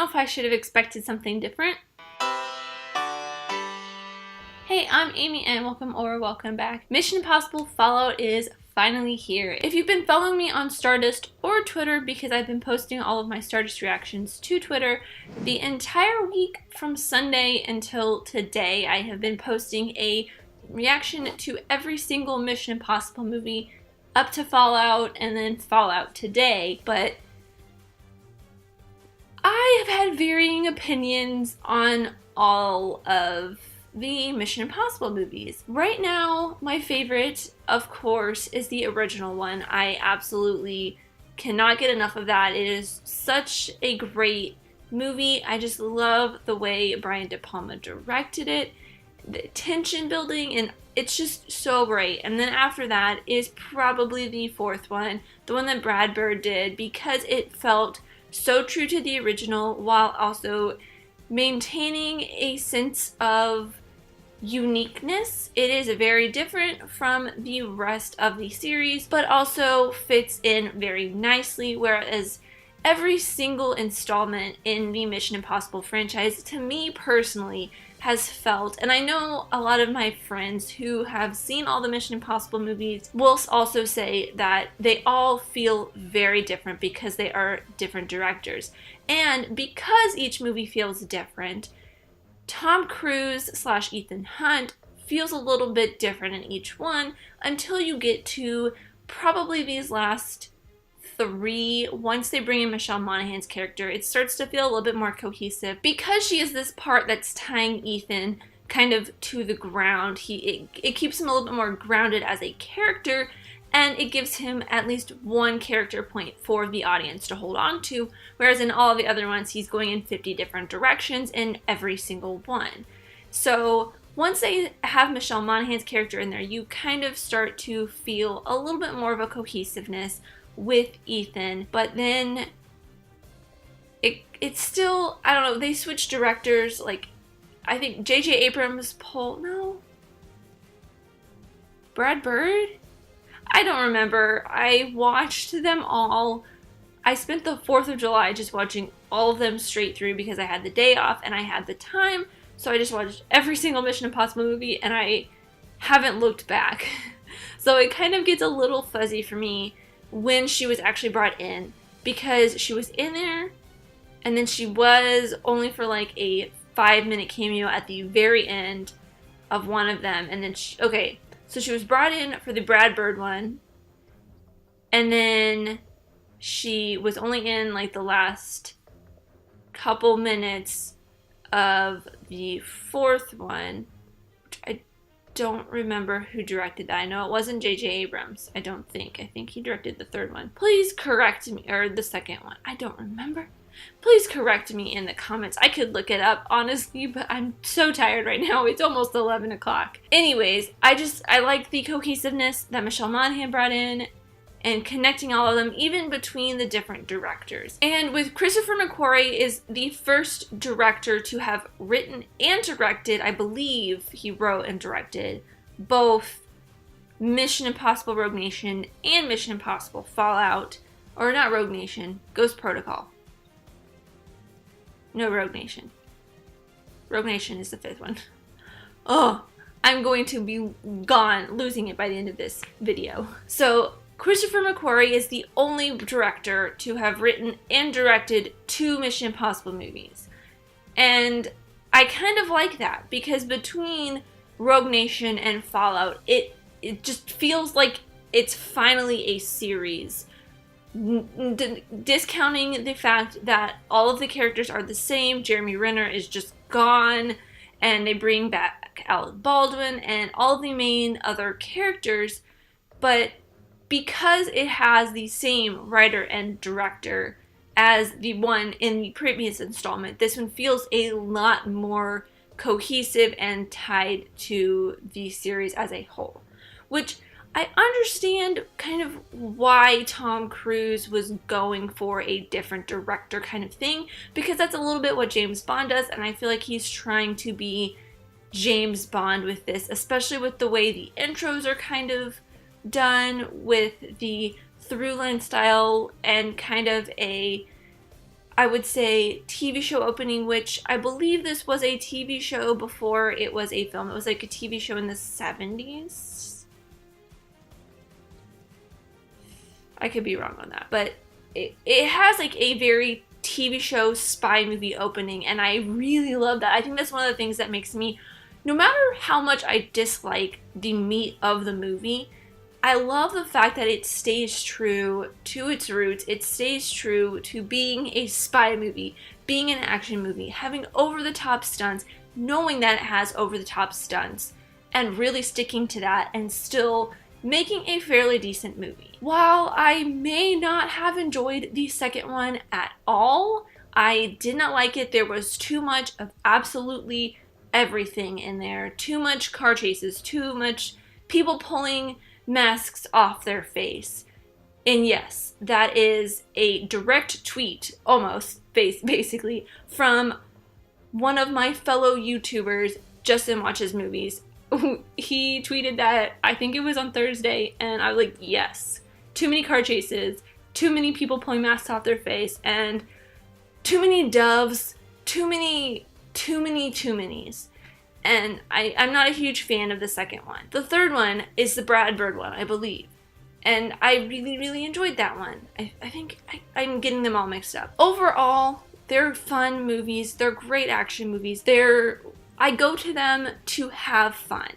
know if I should have expected something different. Hey, I'm Amy and welcome back. Mission Impossible Fallout is finally here. If you've been following me on Stardust or Twitter, because I've been posting all of my Stardust reactions to Twitter, the entire week from Sunday until today, I have been posting a reaction to every single Mission Impossible movie up to Fallout and then Fallout today, but I have had varying opinions on all of the Mission Impossible movies. Right now, my favorite, of course, is the original one. I absolutely cannot get enough of that. It is such a great movie. I just love the way Brian De Palma directed it, the tension building, and it's just so great. And then after that is probably the fourth one, the one that Brad Bird did, because it felt so true to the original while also maintaining a sense of uniqueness. It is very different from the rest of the series, but also fits in very nicely, whereas every single installment in the Mission Impossible franchise, to me personally, has felt, and I know a lot of my friends who have seen all the Mission Impossible movies will also say that they all feel very different because they are different directors. And because each movie feels different, Tom Cruise / Ethan Hunt feels a little bit different in each one until you get to probably these last three. Once they bring in Michelle Monaghan's character, it starts to feel a little bit more cohesive because she is this part that's tying Ethan kind of to the ground. It keeps him a little bit more grounded as a character, and it gives him at least one character point for the audience to hold on to, whereas in all of the other ones, he's going in 50 different directions in every single one. So once they have Michelle Monaghan's character in there, you kind of start to feel a little bit more of a cohesiveness with Ethan, but then it's still, I don't know, they switch directors. Like, I think J.J. Abrams Brad Bird? I don't remember. I watched them all. I spent the 4th of July just watching all of them straight through because I had the day off and I had the time, so I just watched every single Mission Impossible movie and I haven't looked back. So it kind of gets a little fuzzy for me when she was actually brought in, because she was in there and then she was only for like a 5-minute cameo at the very end of one of them, and then so she was brought in for the Brad Bird one, and then she was only in like the last couple minutes of the fourth one, which I don't remember who directed that. I know it wasn't J.J. Abrams. I think he directed the third one. Please correct me, or the second one. I don't remember. Please correct me in the comments. I could look it up, honestly, but I'm so tired right now. It's almost 11 o'clock. Anyways, I like the cohesiveness that Michelle Monaghan brought in and connecting all of them, even between the different directors. And with Christopher McQuarrie is the first director to have written and directed, I believe he wrote and directed, both Mission Impossible Rogue Nation and Mission Impossible Fallout, or not Rogue Nation, Ghost Protocol. No, Rogue Nation. Rogue Nation is the 5th one. Oh, I'm going to be losing it by the end of this video. So Christopher McQuarrie is the only director to have written and directed 2 Mission Impossible movies. And I kind of like that, because between Rogue Nation and Fallout, it just feels like it's finally a series. Discounting the fact that all of the characters are the same, Jeremy Renner is just gone, and they bring back Alec Baldwin and all the main other characters, but because it has the same writer and director as the one in the previous installment, this one feels a lot more cohesive and tied to the series as a whole, which I understand kind of why Tom Cruise was going for a different director kind of thing, because that's a little bit what James Bond does, and I feel like he's trying to be James Bond with this, especially with the way the intros are kind of done, with the through line style and kind of a, I would say TV show opening, which I believe this was a TV show before it was a film. It was like a TV show in the 70s. I could be wrong on that, but it has like a very TV show spy movie opening, and I really love that. I think that's one of the things that makes me, no matter how much I dislike the meat of the movie, I love the fact that it stays true to its roots. It stays true to being a spy movie, being an action movie, having over-the-top stunts, knowing that it has over-the-top stunts, and really sticking to that and still making a fairly decent movie. While I may not have enjoyed the second one at all, I did not like it. There was too much of absolutely everything in there. Too much car chases, too much people pulling masks off their face. And yes, that is a direct tweet, almost, basically, from one of my fellow YouTubers, Justin Watches Movies. He tweeted that, I think it was on Thursday, and I was like, yes. Too many car chases, too many people pulling masks off their face, and too many doves, too many's. And I'm not a huge fan of the second one. The third one is the Brad Bird one, I believe. And I really, really enjoyed that one. I think I'm getting them all mixed up. Overall, they're fun movies. They're great action movies. I go to them to have fun.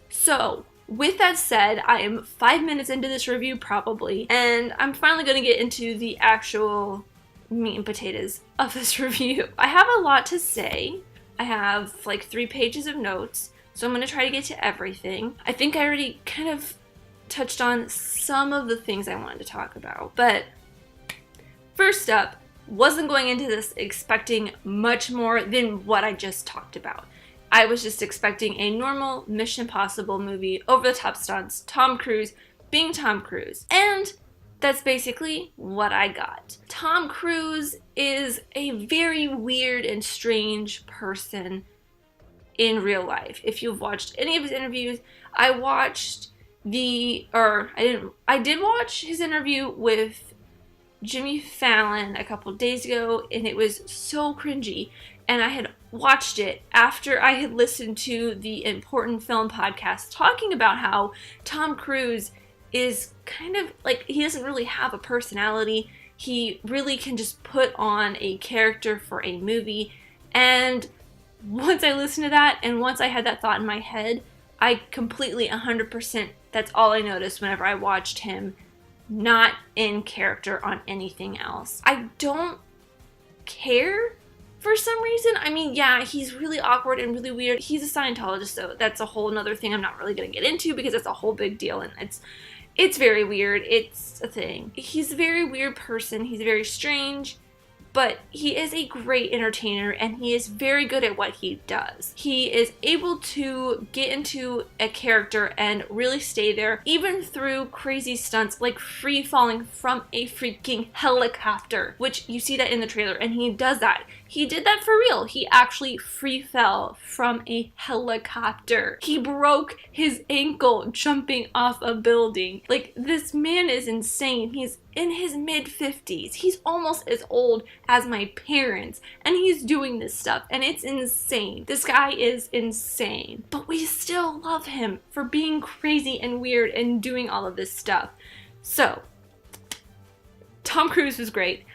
So, with that said, I am 5 minutes into this review probably, and I'm finally going to get into the actual meat and potatoes of this review. I have a lot to say. I have like 3 pages of notes, so I'm going to try to get to everything. I think I already kind of touched on some of the things I wanted to talk about, but first up, wasn't going into this expecting much more than what I just talked about. I was just expecting a normal Mission Impossible movie, over-the-top stunts, Tom Cruise being Tom Cruise. And that's basically what I got. Tom Cruise is a very weird and strange person in real life. If you've watched any of his interviews, I did watch his interview with Jimmy Fallon a couple days ago, and it was so cringy. And I had watched it after I had listened to the Important Film podcast talking about how Tom Cruise is kind of like, he doesn't really have a personality. He really can just put on a character for a movie. And once I listened to that, and once I had that thought in my head, I completely 100%, that's all I noticed whenever I watched him not in character on anything else. I don't care for some reason. I mean, yeah, he's really awkward and really weird. He's a Scientologist, so that's a whole nother thing I'm not really going to get into because it's a whole big deal, and it's very weird. It's a thing. He's a very weird person. He's very strange, but he is a great entertainer, and he is very good at what he does. He is able to get into a character and really stay there, even through crazy stunts like free falling from a freaking helicopter, which you see that in the trailer, and he does that. He did that for real. He actually free fell from a helicopter. He broke his ankle jumping off a building. Like, this man is insane. He's in his mid-50s. He's almost as old as my parents, and he's doing this stuff, and it's insane. This guy is insane. But we still love him for being crazy and weird and doing all of this stuff. So, Tom Cruise was great.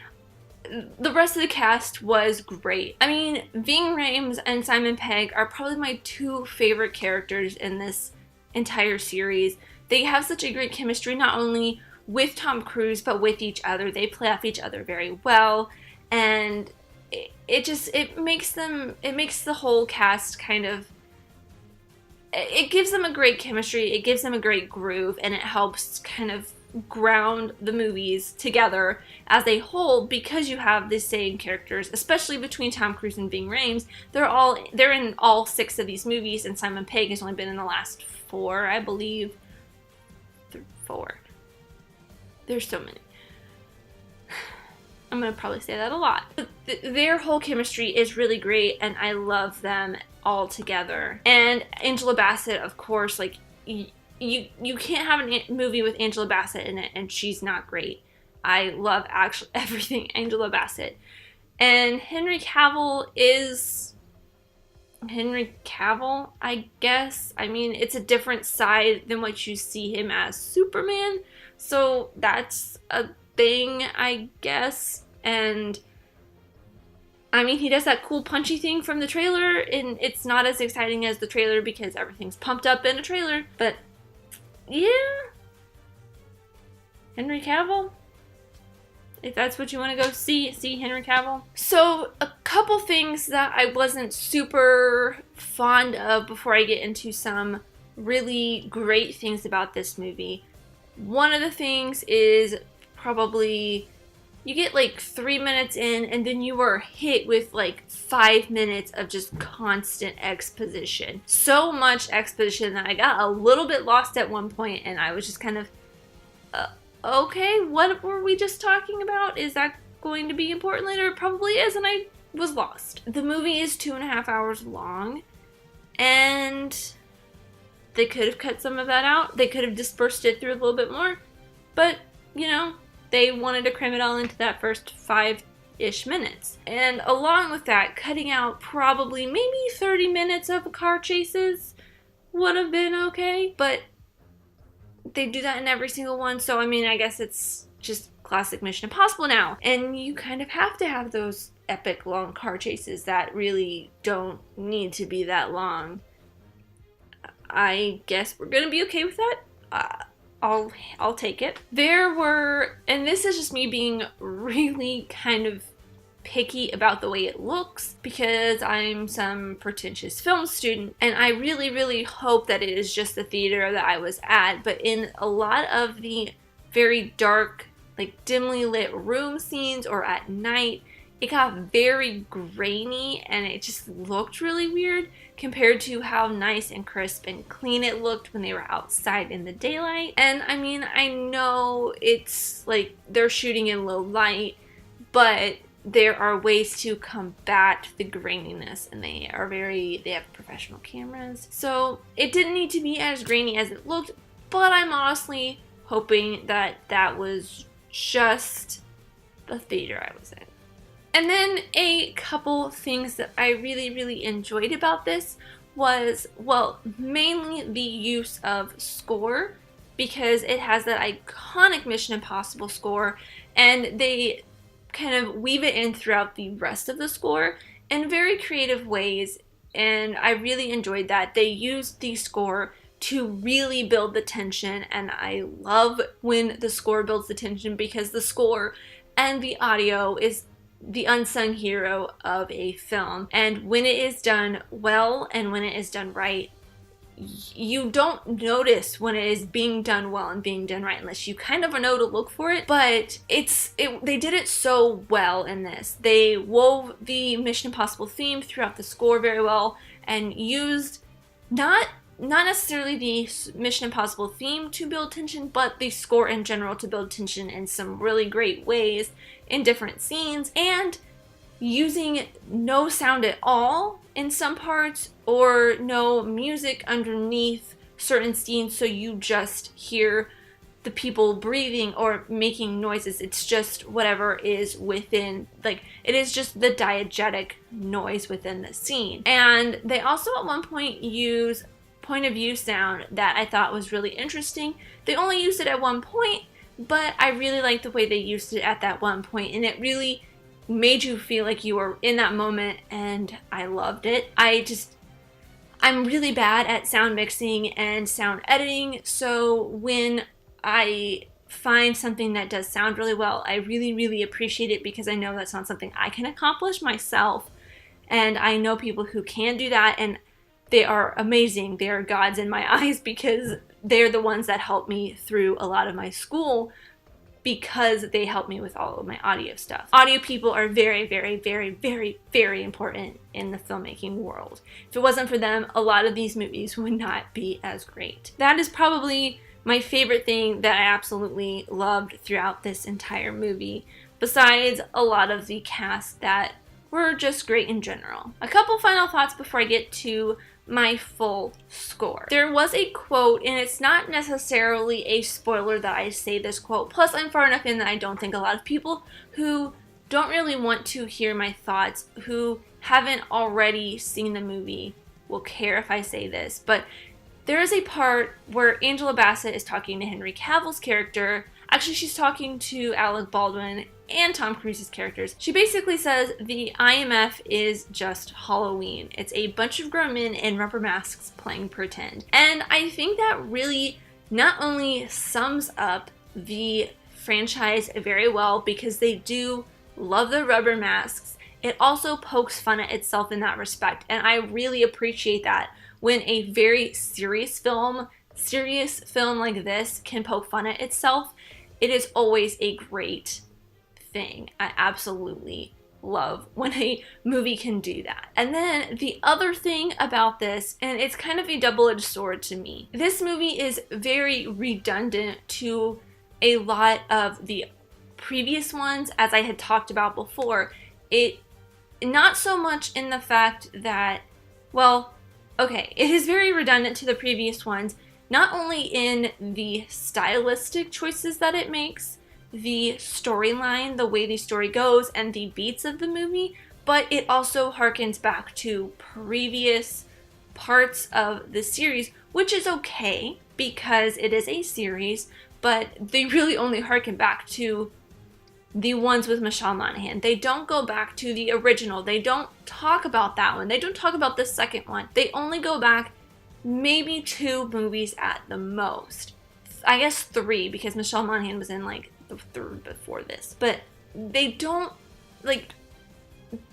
The rest of the cast was great. I mean, Ving Rhames and Simon Pegg are probably my 2 favorite characters in this entire series. They have such a great chemistry, not only with Tom Cruise, but with each other. They play off each other very well, and it makes the whole cast kind of, it gives them a great chemistry, it gives them a great groove, and it helps kind of ground the movies together as a whole, because you have the same characters, especially between Tom Cruise and Ving Rhames. They're in all 6 of these movies, and Simon Pegg has only been in the last 4, I believe. 4. There's so many. I'm gonna probably say that a lot. But their whole chemistry is really great, and I love them all together. And Angela Bassett, of course, like, you can't have a movie with Angela Bassett in it and she's not great. I love actually everything Angela Bassett And Henry Cavill is Henry Cavill, I guess. I mean, it's a different side than what you see him as Superman, so that's a thing, I guess. And I mean, he does that cool punchy thing from the trailer, and it's not as exciting as the trailer because everything's pumped up in a trailer. But yeah, Henry Cavill, if that's what you want to go see Henry Cavill. So a couple things that I wasn't super fond of before I get into some really great things about this movie. One of the things is probably you get like 3 minutes in and then you are hit with like 5 minutes of just constant exposition. So much exposition that I got a little bit lost at one point, and I was just kind of, okay, what were we just talking about? Is that going to be important later? It probably is, and I was lost. The movie is 2.5 hours long, and they could have cut some of that out. They could have dispersed it through a little bit more, but, you know, they wanted to cram it all into that first 5-ish minutes. And along with that, cutting out probably maybe 30 minutes of car chases would have been okay, but they do that in every single one, so I mean, I guess it's just classic Mission Impossible now. And you kind of have to have those epic long car chases that really don't need to be that long. I guess we're gonna be okay with that. I'll take it. There were, and this is just me being really kind of picky about the way it looks because I'm some pretentious film student, and I really, really hope that it is just the theater that I was at, but in a lot of the very dark, like dimly lit room scenes or at night, it got very grainy and it just looked really weird compared to how nice and crisp and clean it looked when they were outside in the daylight. And I mean, I know it's like they're shooting in low light, but there are ways to combat the graininess, and they have professional cameras. So it didn't need to be as grainy as it looked, but I'm honestly hoping that that was just the theater I was in. And then a couple things that I really, really enjoyed about this was, well, mainly the use of score, because it has that iconic Mission Impossible score, and they kind of weave it in throughout the rest of the score in very creative ways, and I really enjoyed that. They used the score to really build the tension, and I love when the score builds the tension because the score and the audio is the unsung hero of a film, and when it is done well and when it is done right, you don't notice when it is being done well and being done right unless you kind of know to look for it. But they did it so well in this. They wove the Mission Impossible theme throughout the score very well and used not necessarily the Mission Impossible theme to build tension, but the score in general to build tension in some really great ways in different scenes, and using no sound at all in some parts or no music underneath certain scenes, so you just hear the people breathing or making noises. It's just whatever is within, like, it is just the diegetic noise within the scene. And they also at one point use point of view sound that I thought was really interesting. They only used it at one point, but I really liked the way they used it at that one point, and it really made you feel like you were in that moment, and I loved it. I'm really bad at sound mixing and sound editing, so when I find something that does sound really well, I really, really appreciate it because I know that's not something I can accomplish myself, and I know people who can do that, and they are amazing. They are gods in my eyes because they're the ones that help me through a lot of my school, because they help me with all of my audio stuff. Audio people are very, very, very, very, very important in the filmmaking world. If it wasn't for them, a lot of these movies would not be as great. That is probably my favorite thing that I absolutely loved throughout this entire movie, besides a lot of the cast that were just great in general. A couple final thoughts before I get to my full score. There was a quote, and it's not necessarily a spoiler that I say this quote, plus I'm far enough in that I don't think a lot of people who don't really want to hear my thoughts who haven't already seen the movie will care if I say this, but there is a part where Angela Bassett is talking to Henry Cavill's character. Actually, she's talking to Alec Baldwin and Tom Cruise's characters. She basically says the IMF is just Halloween. It's a bunch of grown men in rubber masks playing pretend. And I think that really not only sums up the franchise very well because they do love the rubber masks, it also pokes fun at itself in that respect. And I really appreciate that when a very serious film like this can poke fun at itself. It is always a great thing. I absolutely love when a movie can do that. And then the other thing about this, and it's kind of a double-edged sword to me, this movie is very redundant to a lot of the previous ones, as I had talked about before. It not so much in the fact that, well, okay, it is very redundant to the previous ones, not only in the stylistic choices that it makes, the storyline, the way the story goes, and the beats of the movie, but it also harkens back to previous parts of the series, which is okay because it is a series, but they really only harken back to the ones with Michelle Monaghan. They don't go back to the original. They don't talk about that one. They don't talk about the second one. They only go back maybe 2 movies at the most. I guess 3 because Michelle Monaghan was in like the 3rd before this. But they don't, like,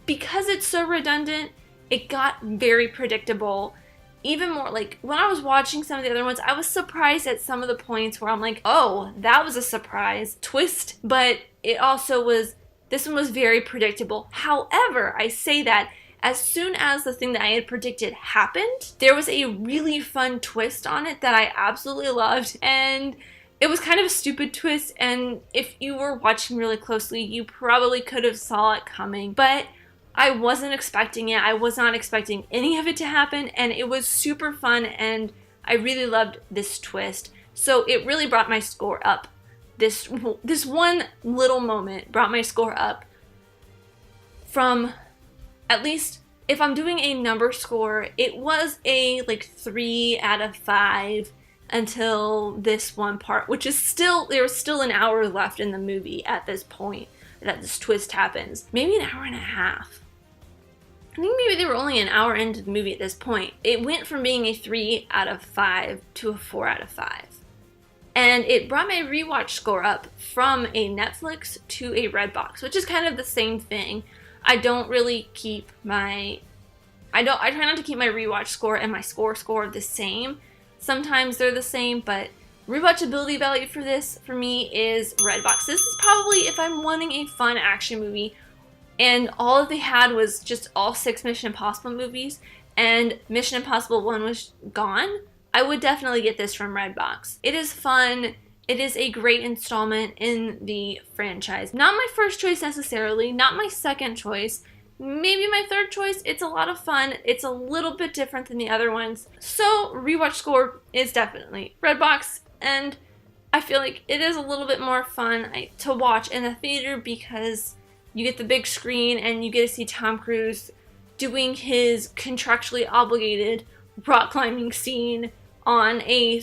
because it's so redundant, it got very predictable. Even more, like, when I was watching some of the other ones, I was surprised at some of the points where I'm like, oh, that was a surprise twist. But it also was, this one was very predictable. However, I say that as soon as the thing that I had predicted happened, there was a really fun twist on it that I absolutely loved. And it was kind of a stupid twist. And if you were watching really closely, you probably could have saw it coming. But I wasn't expecting it. I was not expecting any of it to happen, and it was super fun, and I really loved this twist. So it really brought my score up. This one little moment brought my score up from, at least if I'm doing a number score, it was a like 3 out of 5 until this one part, which is still, there was still an hour left in the movie at this point that this twist happens. Maybe an hour and a half. I think maybe they were only an hour into the movie at this point. It went from being a 3 out of 5 to a 4 out of 5. And it brought my rewatch score up from a Netflix to a Redbox, which is kind of the same thing. I don't really keep my, I try not to keep my rewatch score and my score the same. Sometimes they're the same, but rewatchability value for this, for me, is Redbox. This is probably, if I'm wanting a fun action movie, and all that they had was just all 6 Mission Impossible movies, and Mission Impossible 1 was gone, I would definitely get this from Redbox. It is fun. It is a great installment in the franchise. Not my first choice necessarily, not my second choice, maybe my third choice. It's a lot of fun. It's a little bit different than the other ones. So rewatch score is definitely Redbox, and I feel like it is a little bit more fun to watch in the theater because you get the big screen and you get to see Tom Cruise doing his contractually obligated rock climbing scene on a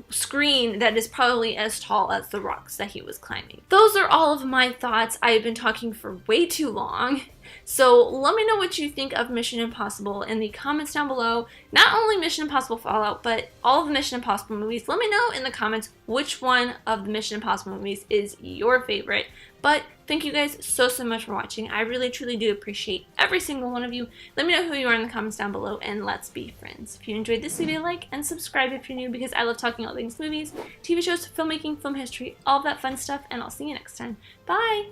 screen that is probably as tall as the rocks that he was climbing. Those are all of my thoughts. I have been talking for way too long. So let me know what you think of Mission Impossible in the comments down below. Not only Mission Impossible Fallout, but all of the Mission Impossible movies. Let me know in the comments which one of the Mission Impossible movies is your favorite. But thank you guys so much for watching. I really truly do appreciate every single one of you. Let me know who you are in the comments down below, and let's be friends. If you enjoyed this video, like and subscribe if you're new, because I love talking all things movies, TV shows, filmmaking, film history, all of that fun stuff, and I'll see you next time. Bye!